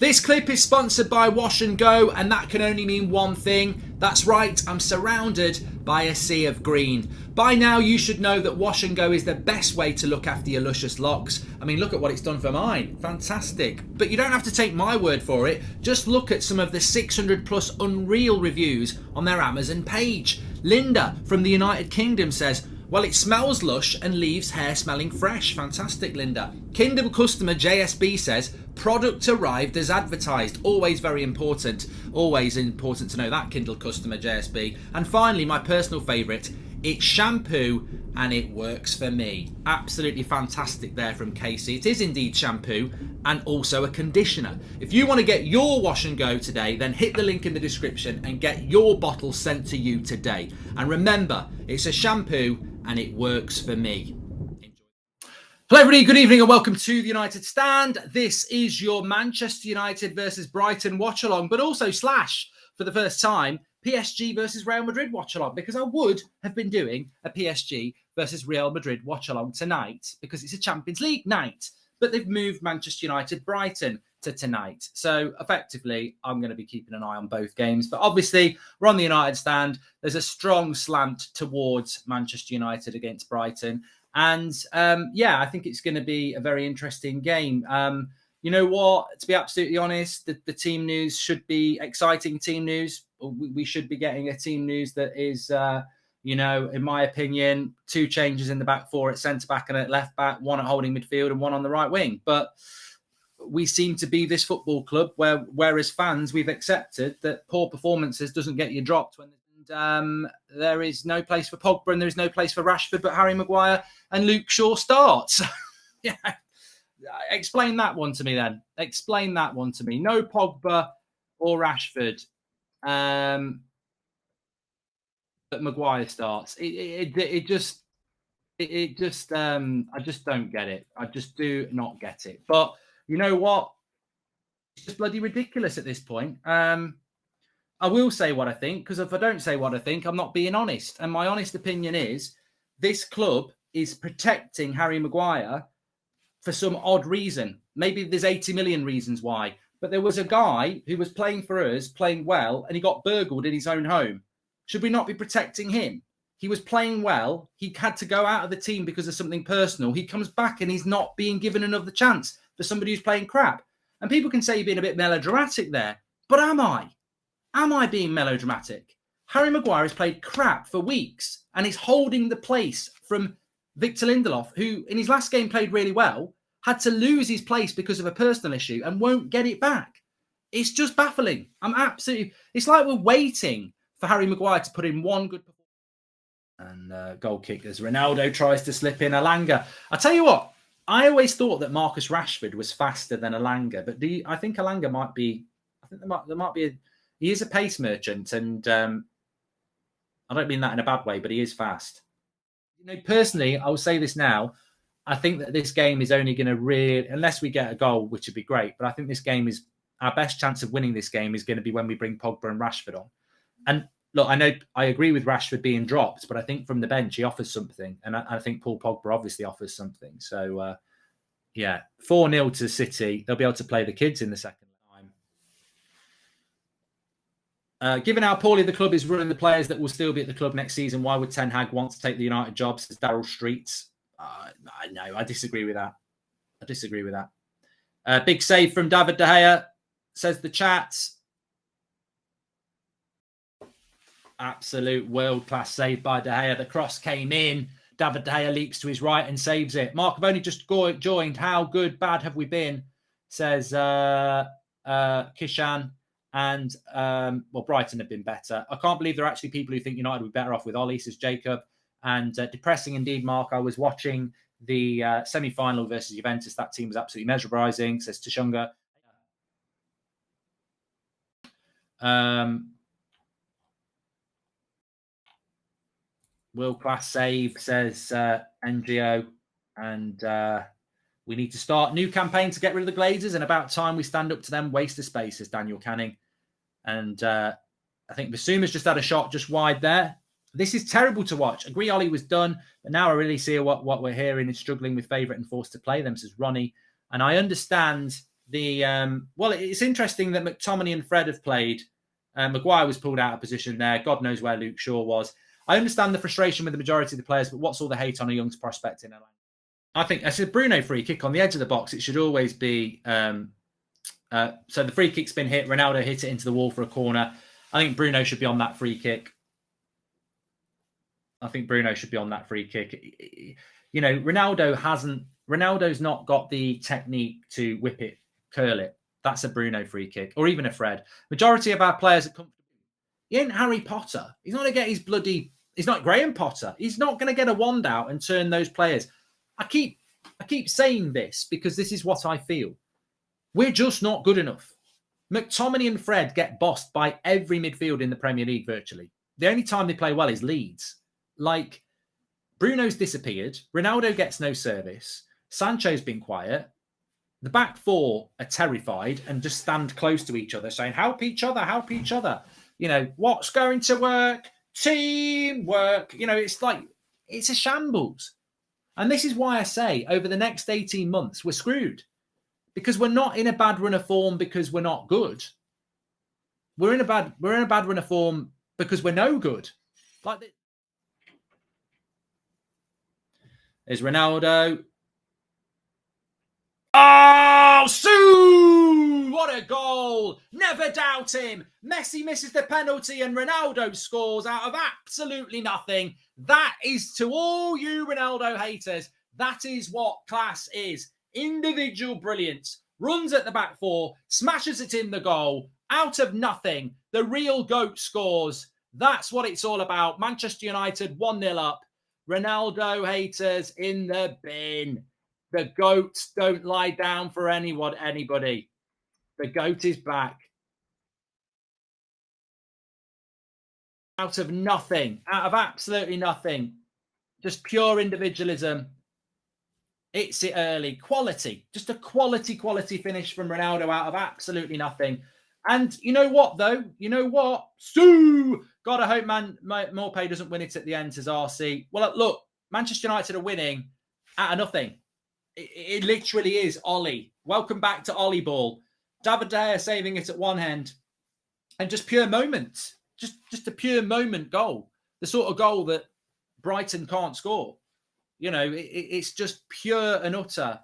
This clip is sponsored by Wash and Go, and that can only mean one thing. That's right, I'm surrounded by a sea of green. By now, you should know that Wash and Go is the best way to look after your luscious locks. I mean, look at what it's done for mine. Fantastic. But you don't have to take my word for it. Just look at some of the 600 plus unreal reviews on their Amazon page. Linda from the United Kingdom says, well, it smells lush and leaves hair smelling fresh. Fantastic, Linda. Kindle customer JSB says, product arrived as advertised. Always very important. Always important to know that, Kindle customer JSB. And finally, my personal favourite, it's shampoo and it works for me. Absolutely fantastic there from Casey. It is indeed shampoo and also a conditioner. If you want to get your Wash and Go today, then hit the link in the description and get your bottle sent to you today. And remember, it's a shampoo and it works for me. Enjoy. Hello everybody, good evening and welcome to the United Stand. This is your Manchester United versus Brighton watch along, but also slash, for the first time, PSG versus Real Madrid watch along, because I would have been doing a PSG versus Real Madrid watch along tonight because it's a Champions League night, but they've moved Manchester United Brighton to tonight. So effectively, I'm going to be keeping an eye on both games. But obviously, we're on the United Stand. There's a strong slant towards Manchester United against Brighton. And I think it's going to be a very interesting game. You know what? To be absolutely honest, the team news should be exciting team news. We should be getting a team news that is, in my opinion, two changes in the back four at centre-back and at left-back, one at holding midfield and one on the right wing. But we seem to be this football club where as fans, we've accepted that poor performances doesn't get you dropped when there is no place for Pogba and there is no place for Rashford, but Harry Maguire and Luke Shaw starts. Yeah. Explain that one to me then. Explain that one to me. No Pogba or Rashford. But Maguire starts. I just don't get it. I just do not get it. But you know what? It's just bloody ridiculous at this point. I will say what I think, because if I don't say what I think, I'm not being honest. And my honest opinion is this club is protecting Harry Maguire for some odd reason. Maybe there's 80 million reasons why. But there was a guy who was playing for us, playing well, and he got burgled in his own home. Should we not be protecting him? He was playing well. He had to go out of the team because of something personal. He comes back and he's not being given another chance for somebody who's playing crap. And people can say you're being a bit melodramatic there. But am I? Am I being melodramatic? Harry Maguire has played crap for weeks and he's holding the place from Victor Lindelof, who in his last game played really well, had to lose his place because of a personal issue and won't get it back. It's just baffling. It's like we're waiting for Harry Maguire to put in one good performance. And goal kick as Ronaldo tries to slip in Elanga. I tell you what, I always thought that Marcus Rashford was faster than Elanga, but I think Elanga might be, there might be he is a pace merchant, and I don't mean that in a bad way, but he is fast. Personally, I will say this now. I think that this game is only going to really, unless we get a goal, which would be great, but I think this game is our best chance of winning this game is going to be when we bring Pogba and Rashford on. And look, I know I agree with Rashford being dropped, but I think from the bench he offers something. And I think Paul Pogba obviously offers something. So, 4-0 to City. They'll be able to play the kids in the second time. Given how poorly the club is running the players that will still be at the club next season, why would Ten Hag want to take the United job, says Daryl Streets? No, I disagree with that. Big save from David De Gea, says the chat. Absolute world-class save by De Gea. The cross came in. David De Gea leaps to his right and saves it. Mark, I've only just joined. How good, bad have we been? Says Kishan. And, Brighton have been better. I can't believe there are actually people who think United would be better off with Ollie, says Jacob. And depressing indeed, Mark. I was watching the semi-final versus Juventus. That team was absolutely mesmerising, says Tashunga. World-class save, says NGO. And we need to start new campaign to get rid of the Glazers, and about time we stand up to them. Waste of space, says Daniel Canning. And I think Basuma's just had a shot just wide there. This is terrible to watch. Agree Ollie was done, but now I really see what we're hearing is struggling with favourite and forced to play them, says Ronnie. And I understand well, it's interesting that McTominay and Fred have played. Maguire was pulled out of position there. God knows where Luke Shaw was. I understand the frustration with the majority of the players, but what's all the hate on a young prospect in LA? I think I said Bruno free kick on the edge of the box. It should always be. So the free kick's been hit. Ronaldo hit it into the wall for a corner. I think Bruno should be on that free kick. You know, Ronaldo's not got the technique to whip it, curl it. That's a Bruno free kick, or even a Fred. Majority of our players are comfortable. He ain't Harry Potter. He's not going to get his bloody. He's not Graham Potter. He's not going to get a wand out and turn those players. I keep saying this because this is what I feel. We're just not good enough. McTominay and Fred get bossed by every midfield in the Premier League virtually. The only time they play well is Leeds. Like, Bruno's disappeared. Ronaldo gets no service. Sancho's been quiet. The back four are terrified and just stand close to each other saying, help each other, help each other. You know, what's going to work? Teamwork. You know, it's like, it's a shambles. And this is why I say over the next 18 months, we're screwed. Because we're not in a bad run of form because we're not good. We're in a bad run of form because we're no good. Like this. There's Ronaldo. Oh, Sue! What a goal! Never doubt him. Messi misses the penalty and Ronaldo scores out of absolutely nothing. That is, to all you Ronaldo haters, that is what class is. Individual brilliance. Runs at the back four, smashes it in the goal. Out of nothing, the real GOAT scores. That's what it's all about. Manchester United 1-0 up. Ronaldo haters in the bin. The GOATs don't lie down for anybody. The GOAT is back. Out of nothing. Out of absolutely nothing. Just pure individualism. It's it early. Quality. Just a quality finish from Ronaldo out of absolutely nothing. And you know what, though? You know what? Sue! God, I hope Maupay doesn't win it at the end, says RC. Well, look, Manchester United are winning out of nothing. It literally is Ollie. Welcome back to Ollie ball. David De Gea saving it at one end. And just pure moments. Just a pure moment goal. The sort of goal that Brighton can't score. You know, it's just pure and utter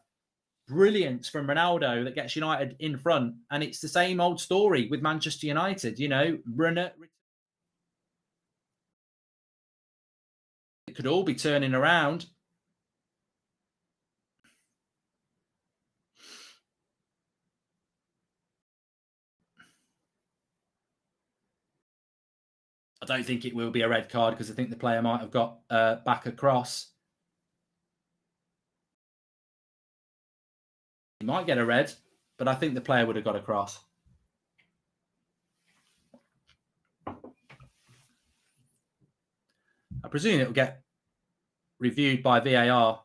brilliance from Ronaldo that gets United in front. And it's the same old story with Manchester United. You know, it could all be turning around. I don't think it will be a red card because I think the player might have got back across. He might get a red, but I think the player would have got across. I presume it will get reviewed by VAR.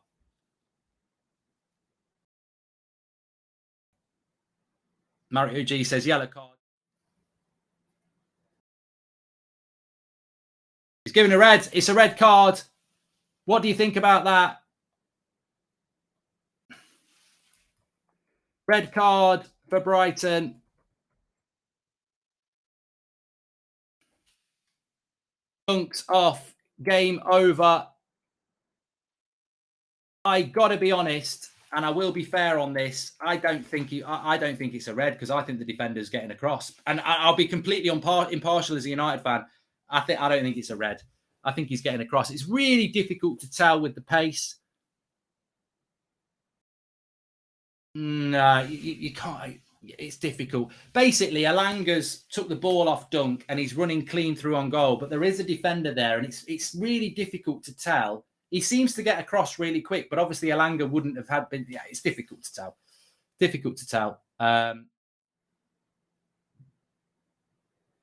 Mario G says yellow card. He's given a red. It's a red card. What do you think about that? Red card for Brighton. Dunks off. Game over. I got to be honest, and I will be fair on this. I don't think it's a red because I think the defender's getting across. And I'll be completely impartial as a United fan. I don't think it's a red. I think he's getting across. It's really difficult to tell with the pace. No, you can't. It's difficult. Basically, Alanga's took the ball off Dunk and he's running clean through on goal. But there is a defender there, and it's really difficult to tell. He seems to get across really quick, but obviously Alanga wouldn't have had been. Yeah, it's difficult to tell. Difficult to tell. How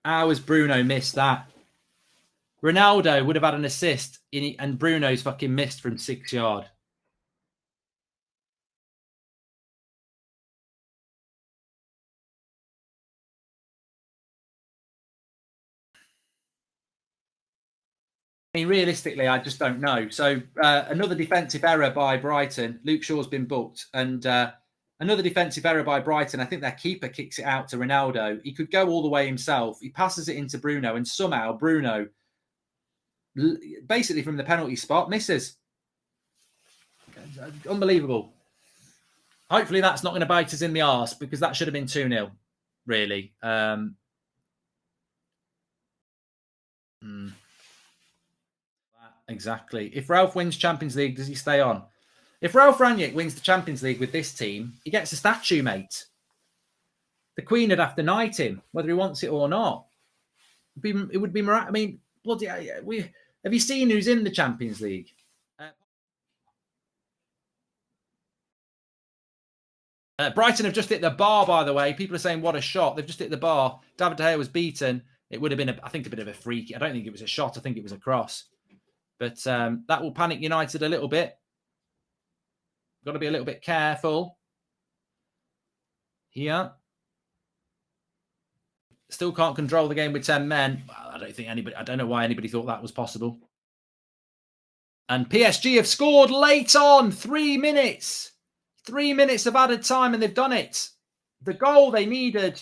has Bruno missed that? Ronaldo would have had an assist, and Bruno's fucking missed from 6 yards. I mean, realistically, I just don't know. So another defensive error by Brighton. Luke Shaw's been booked, and Another defensive error by Brighton. I think their keeper kicks it out to Ronaldo. He could go all the way himself. He passes it into Bruno, and somehow Bruno, basically from the penalty spot, misses. Unbelievable. Hopefully that's not going to bite us in the arse, because that should have been 2-0, really. Exactly. If Ralf wins Champions League, does he stay on? If Ralf Rangnick wins the Champions League with this team, he gets a statue, mate. The Queen would have to knight him, whether he wants it or not. It would be miraculous. I mean, bloody, have you seen who's in the Champions League? Brighton have just hit the bar, by the way. People are saying, what a shot. They've just hit the bar. David De Gea was beaten. It would have been, I think, a bit of a freak. I don't think it was a shot. I think it was a cross. But that will panic United a little bit. Got to be a little bit careful here. Still can't control the game with 10 men. Well, I don't know why anybody thought that was possible. And PSG have scored late on. 3 minutes. 3 minutes of added time, and they've done it. The goal they needed,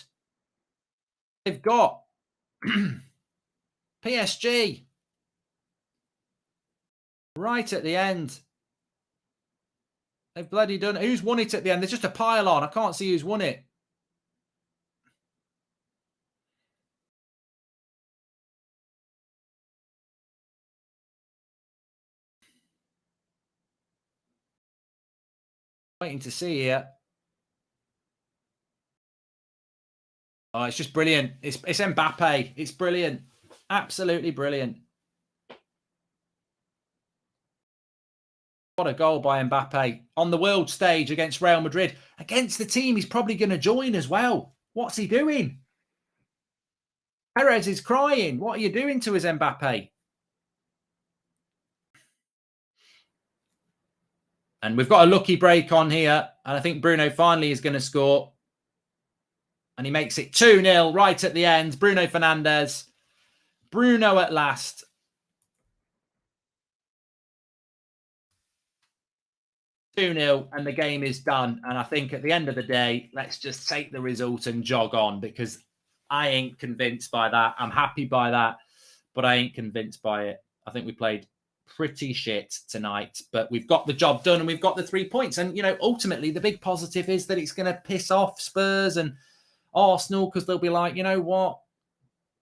they've got. PSG. Right at the end. They've bloody done it. Who's won it at the end? There's just a pile on. I can't see who's won it. Waiting to see here. Oh, it's just brilliant. It's Mbappe. It's brilliant. Absolutely brilliant. What a goal by Mbappe on the world stage against Real Madrid. Against the team he's probably going to join as well. What's he doing? Perez is crying. What are you doing to his Mbappe? And we've got a lucky break on here. And I think Bruno finally is going to score. And he makes it 2-0 right at the end. Bruno Fernandes. Bruno at last. (2-0) and the game is done. And I think at the end of the day, let's just take the result and jog on, because I ain't convinced by that. I'm happy by that, but I ain't convinced by it. I think we played pretty shit tonight, but we've got the job done and we've got the 3 points. And, you know, ultimately the big positive is that it's going to piss off Spurs and Arsenal, because they'll be like, you know what?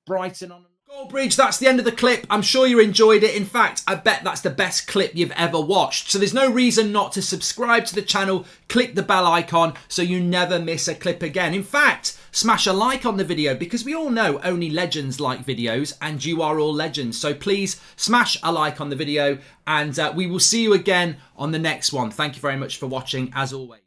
Brighton on Goldbridge, that's the end of the clip. I'm sure you enjoyed it. In fact, I bet that's the best clip you've ever watched. So there's no reason not to subscribe to the channel, click the bell icon so you never miss a clip again. In fact, smash a like on the video, because we all know only legends like videos, and you are all legends. So please smash a like on the video, and we will see you again on the next one. Thank you very much for watching, as always.